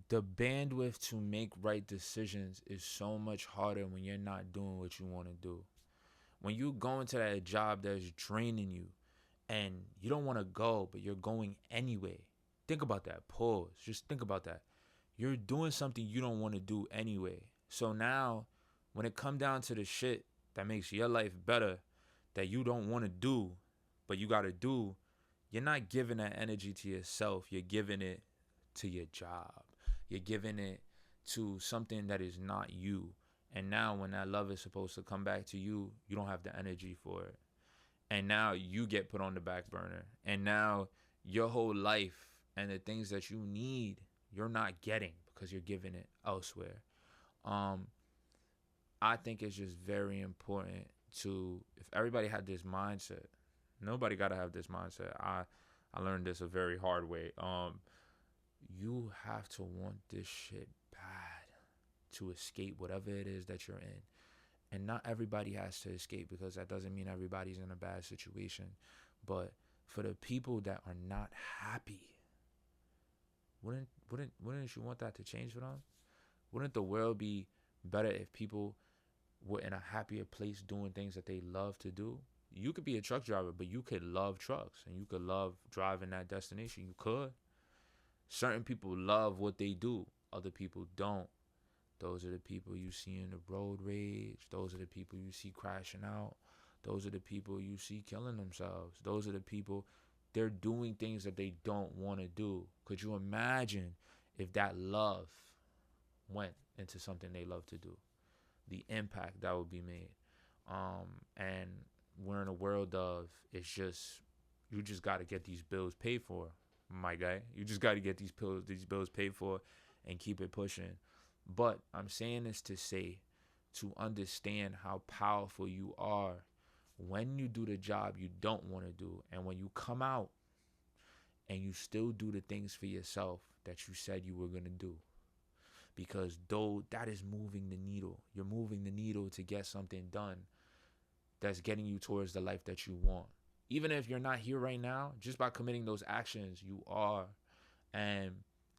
the bandwidth to make right decisions is so much harder when you're not doing what you want to do. When you go into that job that's draining you and you don't want to go, but you're going anyway. Think about that. Pause. Just think about that. You're doing something you don't want to do anyway. So now, when it come down to the shit that makes your life better, that you don't want to do, but you got to do, you're not giving that energy to yourself. You're giving it to your job. You're giving it to something that is not you. And now, when that love is supposed to come back to you, you don't have the energy for it. And now you get put on the back burner. And now your whole life and the things that you need, you're not getting because you're giving it elsewhere. Um, I think it's just very important to, if everybody had this mindset, nobody got to have this mindset. I learned this a very hard way. You have to want this shit bad to escape whatever it is that you're in. And not everybody has to escape, because that doesn't mean everybody's in a bad situation. But for the people that are not happy, wouldn't you want that to change for them? Wouldn't the world be better if people were in a happier place doing things that they love to do? You could be a truck driver, but you could love trucks and you could love driving that destination. You could. Certain people love what they do, other people don't. Those are the people you see in the road rage. Those are the people you see crashing out. Those are the people you see killing themselves. Those are the people, they're doing things that they don't want to do. Could you imagine if that love went into something they love to do? The impact that would be made. And we're in a world of, it's just, you just got to get these bills paid for, my guy. You just got to get these bills paid for and keep it pushing. But I'm saying this to say, to understand how powerful you are when you do the job you don't want to do, and when you come out and you still do the things for yourself that you said you were going to do. Because though that is moving the needle, you're moving the needle to get something done that's getting you towards the life that you want. Even if you're not here right now, just by committing those actions, you are. And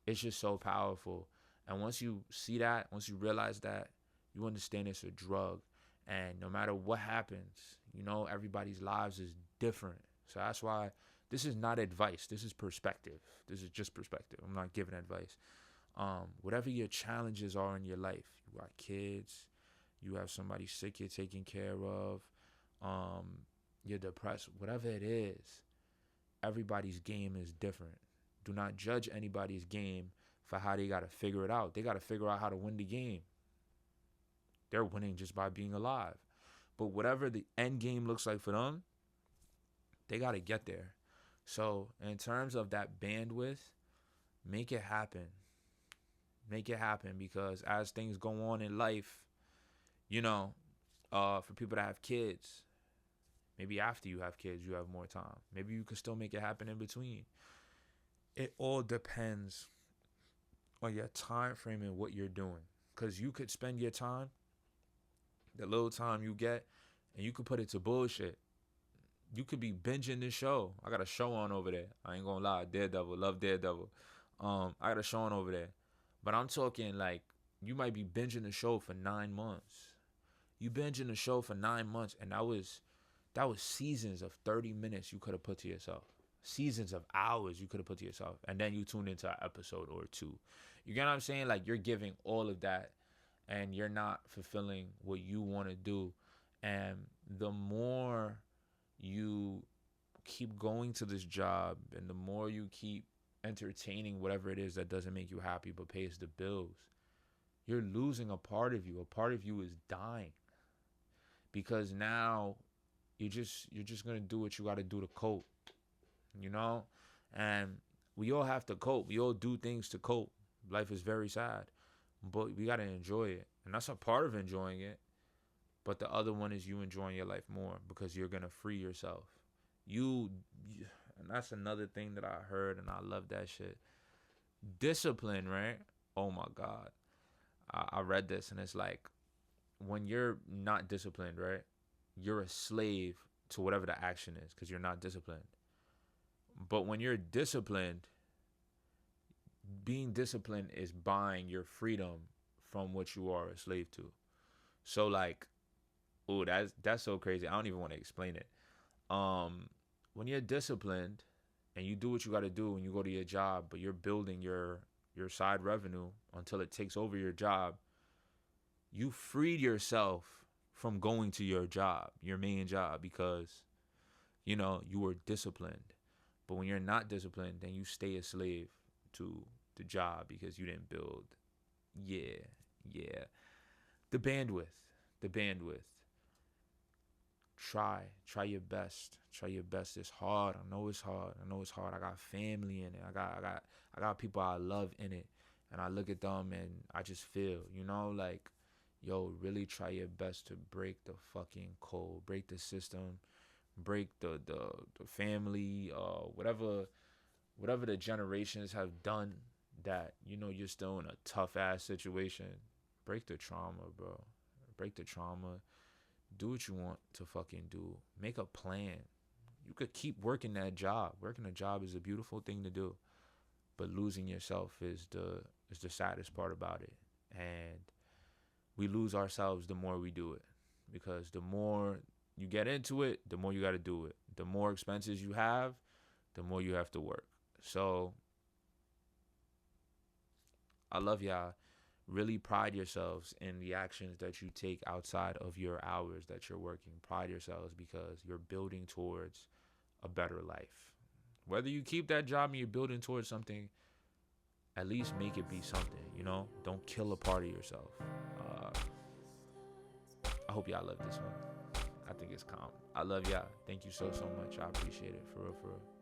it's just so powerful. And once you see that, once you realize that, you understand it's a drug. And no matter what happens, you know, everybody's lives is different. So that's why this is not advice. This is perspective. This is just perspective. I'm not giving advice. Whatever your challenges are in your life, you got kids, you have somebody sick you're taking care of, you're depressed, whatever it is, everybody's game is different. Do not judge anybody's game for how they got to figure it out. They got to figure out how to win the game. They're winning just by being alive. But whatever the end game looks like for them, they got to get there. So in terms of that bandwidth, make it happen. Make it happen, because as things go on in life, you know, for people that have kids, maybe after you have kids, you have more time. Maybe you can still make it happen in between. It all depends on your time frame and what you're doing. Because you could spend your time, the little time you get, and you could put it to bullshit. You could be binging this show. I got a show on over there. I ain't gonna lie. Daredevil. Love Daredevil. I got a show on over there. But I'm talking like, you might be binging the show for 9 months. You binging the show for 9 months, and that was seasons of 30 minutes you could have put to yourself. Seasons of hours you could have put to yourself. And then you tune into an episode or two. You get what I'm saying? Like, you're giving all of that, and you're not fulfilling what you want to do. And the more you keep going to this job, and the more you keep entertaining whatever it is that doesn't make you happy but pays the bills, you're losing a part of you. A part of you is dying, because now you're just gonna do what you gotta do to cope, you know. And we all have to cope. We all do things to cope. Life is very sad, but we gotta enjoy it, and that's a part of enjoying it. But the other one is you enjoying your life more, because you're gonna free yourself. And that's another thing that I heard, and I love that shit. Discipline, right? Oh my God. I read this, and it's like, when you're not disciplined, right? You're a slave to whatever the action is, because you're not disciplined. But when you're disciplined, being disciplined is buying your freedom from what you are a slave to. So like, oh, that's so crazy. I don't even want to explain it. When you're disciplined and you do what you got to do when you go to your job, but you're building your side revenue until it takes over your job, you freed yourself from going to your job, your main job, because you were disciplined. But when you're not disciplined, then you stay a slave to the job because you didn't build. Yeah, yeah. The bandwidth, the bandwidth. Try your best. Try your best. It's hard. I know it's hard. I know it's hard. I got family in it. I got people I love in it, and I look at them and I just feel, like, yo, really try your best to break the fucking code, break the system, break the family, whatever the generations have done that you're still in a tough ass situation. Break the trauma, bro. Break the trauma. Do what you want to fucking do. Make a plan. You could keep working that job. Working a job is a beautiful thing to do, but losing yourself is the saddest part about it. And we lose ourselves the more we do it, because the more you get into it, the more you got to do it. The more expenses you have, the more you have to work. So I love y'all. Really pride yourselves in the actions that you take outside of your hours that you're working. Pride yourselves because you're building towards a better life. Whether you keep that job and you're building towards something, at least make it be something. Don't kill a part of yourself. I hope y'all love this one. I think it's calm. I love y'all. Thank you so much. I appreciate it. For real, for real.